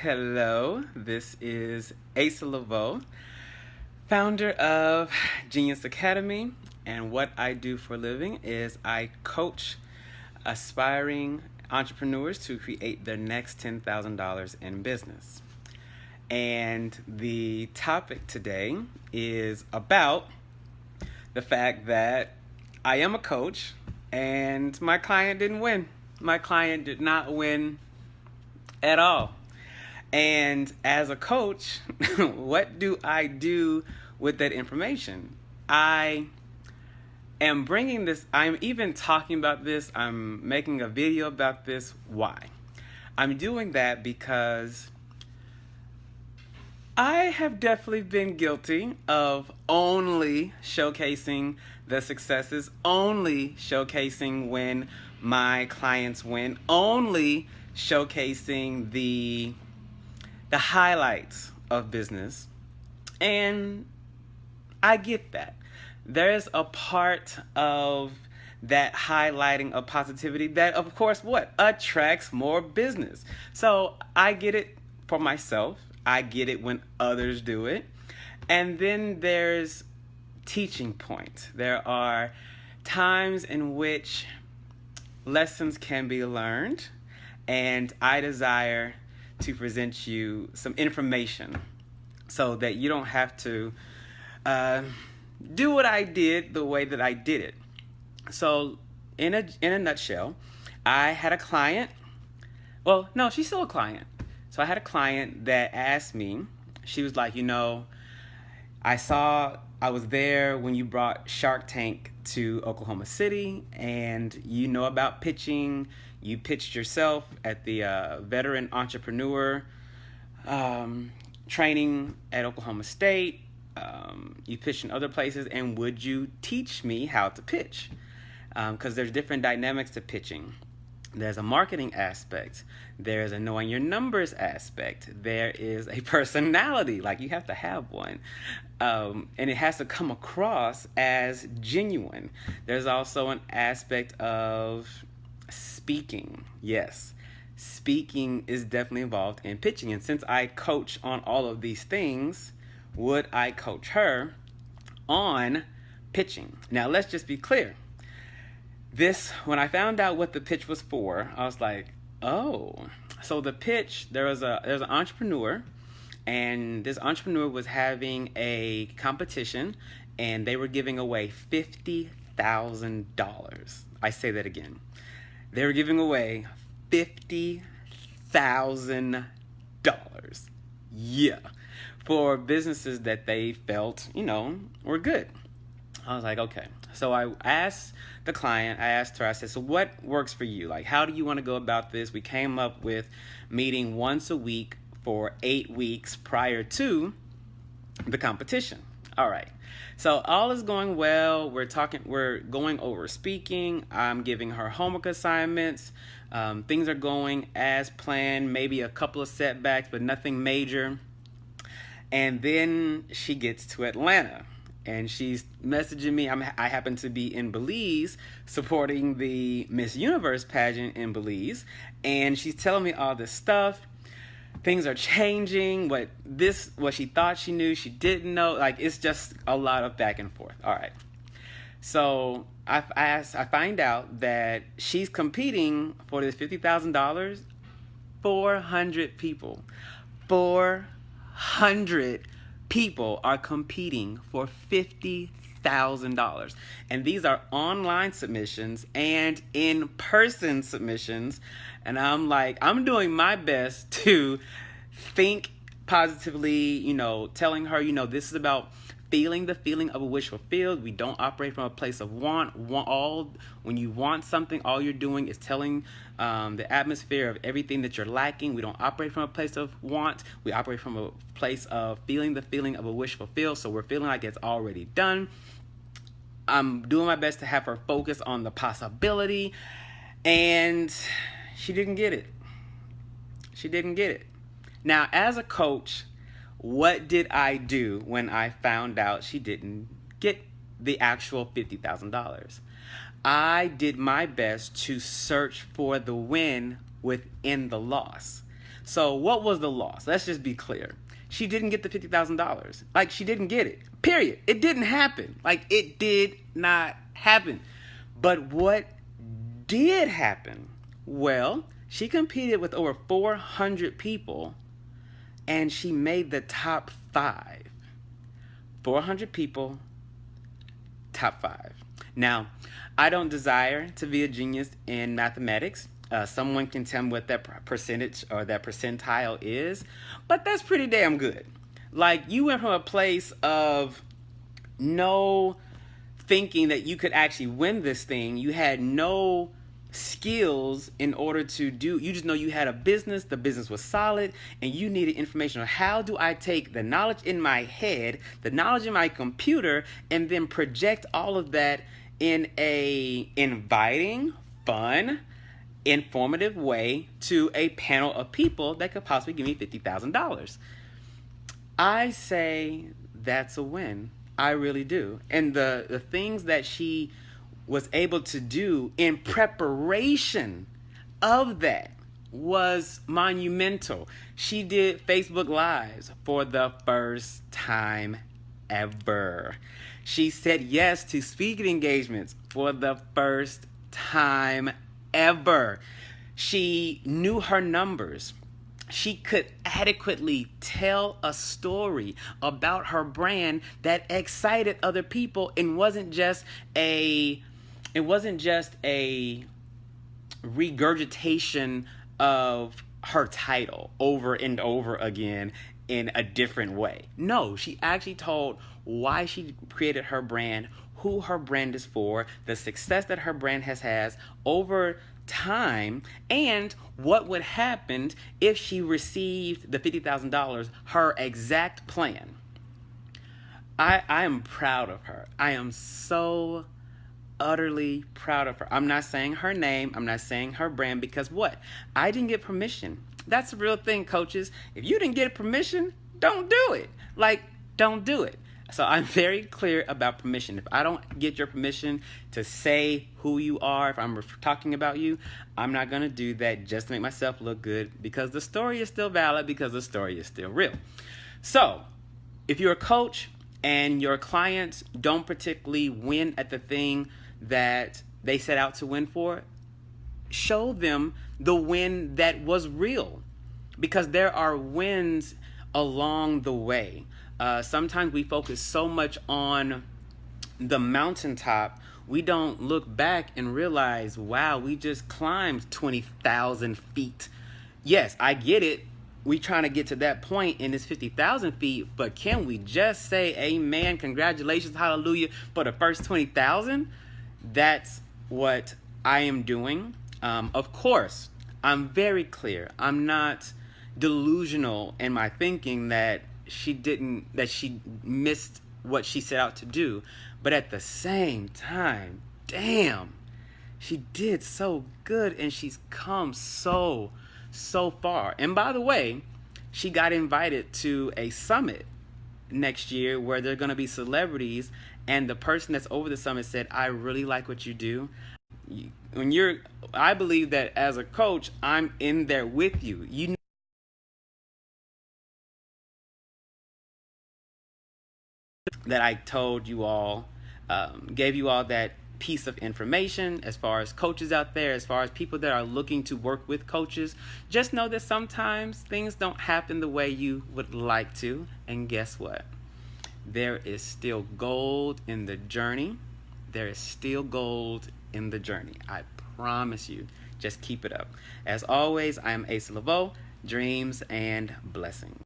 Hello, this is Asa Leveaux, founder of Genius Academy, and what I do for a living is I coach aspiring entrepreneurs to create their next $10,000 in business. And the topic today is about the fact that I am a coach and my client didn't win. My client did not win at all. And as a coach, what do I do with that information? I am bringing this, I'm even talking about this, I'm making a video about this. Why? I'm doing that because I have definitely been guilty of only showcasing the successes, only showcasing when my clients win, only showcasing the highlights of business. And I get that. There's a part of that highlighting of positivity that, of course, what? Attracts more business. So I get it for myself. I get it when others do it. And then there's teaching points. There are times in which lessons can be learned, and I desire to present you some information so that you don't have to do what I did the way that I did it. So in a nutshell, I had a client. Well, no, she's still a client. So I had a client that asked me, she was like, I was there when you brought Shark Tank to Oklahoma City, and you know about pitching. You pitched yourself at the veteran entrepreneur training at Oklahoma State. You pitched in other places, and would you teach me how to pitch? Because there's different dynamics to pitching. There's a marketing aspect. There's a knowing your numbers aspect. There is a personality, like you have to have one. And it has to come across as genuine. There's also an aspect of speaking. Yes, speaking is definitely involved in pitching. And since I coach on all of these things, would I coach her on pitching? Now, let's just be clear. When I found out what the pitch was for, I was like, oh. So the pitch, there's an entrepreneur, and this entrepreneur was having a competition, and they were giving away $50,000. I say that again. They were giving away $50,000. Yeah. For businesses that they felt, were good. I was like, okay. So I asked the client, I said, so what works for you? Like, how do you want to go about this? We came up with meeting once a week for 8 weeks prior to the competition. All right. So all is going well. We're going over speaking. I'm giving her homework assignments. Things are going as planned, maybe a couple of setbacks, but nothing major. And then she gets to Atlanta, and she's messaging me. I happen to be in Belize supporting the Miss Universe pageant in Belize, and she's telling me all this stuff. Things are changing. What she thought she knew, she didn't know. Like, it's just a lot of back and forth. All right. So I find out that she's competing for this $50,000. 400 people. 400 people are competing for $50,000. And these are online submissions and in-person submissions. And I'm like, I'm doing my best to think positively, telling her, this is about feeling the feeling of a wish fulfilled. We don't operate from a place of want. When you want something, all you're doing is telling the atmosphere of everything that you're lacking. We don't operate from a place of want. We operate from a place of feeling the feeling of a wish fulfilled. So we're feeling like it's already done. I'm doing my best to have her focus on the possibility, and she didn't get it. She didn't get it. Now, as a coach, what did I do when I found out she didn't get the actual $50,000? I did my best to search for the win within the loss. So what was the loss? Let's just be clear. She didn't get the $50,000. Like, she didn't get it. Period. It didn't happen. Like, it did not happen. But what did happen? Well, she competed with over 400 people, and she made the top 5. 400 people, top 5. Now, I don't desire to be a genius in mathematics. Someone can tell me what that percentage or that percentile is, but that's pretty damn good. Like, you went from a place of no thinking that you could actually win this thing. You had no skills in order to do, you just know you had a business, the business was solid, and you needed information on how do I take the knowledge in my head, the knowledge in my computer, and then project all of that in a inviting, fun, informative way to a panel of people that could possibly give me $50,000. I say that's a win. I really do. And the things that she was able to do in preparation of that was monumental. She did Facebook Lives for the first time ever. She said yes to speaking engagements for the first time ever. She knew her numbers. She could adequately tell a story about her brand that excited other people and wasn't just a regurgitation of her title over and over again in a different way. No, she actually told why she created her brand, who her brand is for, the success that her brand has over time, and what would happen if she received the $50,000, her exact plan. I am proud of her. I am so utterly proud of her. I'm not saying her name. I'm not saying her brand, because what? I didn't get permission. That's the real thing, coaches. If you didn't get permission, don't do it. Like, don't do it. So I'm very clear about permission. If I don't get your permission to say who you are, if I'm talking about you, I'm not going to do that just to make myself look good, because the story is still valid, because the story is still real. So if you're a coach and your clients don't particularly win at the thing that they set out to win for, show them the win that was real, because there are wins along the way. Sometimes we focus so much on the mountaintop, we don't look back and realize, wow, we just climbed 20,000 feet. Yes, I get it. We trying to get to that point in this 50,000 feet, but can we just say amen, congratulations, hallelujah, for the first 20,000? That's what I am doing. Of course, I'm very clear. I'm not delusional in my thinking that she missed what she set out to do. But at the same time, damn, she did so good, and she's come so far. And by the way, she got invited to a summit next year where there are going to be celebrities, and the person that's over the summit said, I really like what you do. I believe that as a coach, I'm in there with you. You know that I told you all, gave you all that piece of information as far as coaches out there, as far as people that are looking to work with coaches. Just know that sometimes things don't happen the way you would like to, and guess what? There is still gold in the journey. There is still gold in the journey. I promise you. Just keep it up. As always, I am Asa Leveaux. Dreams and blessings.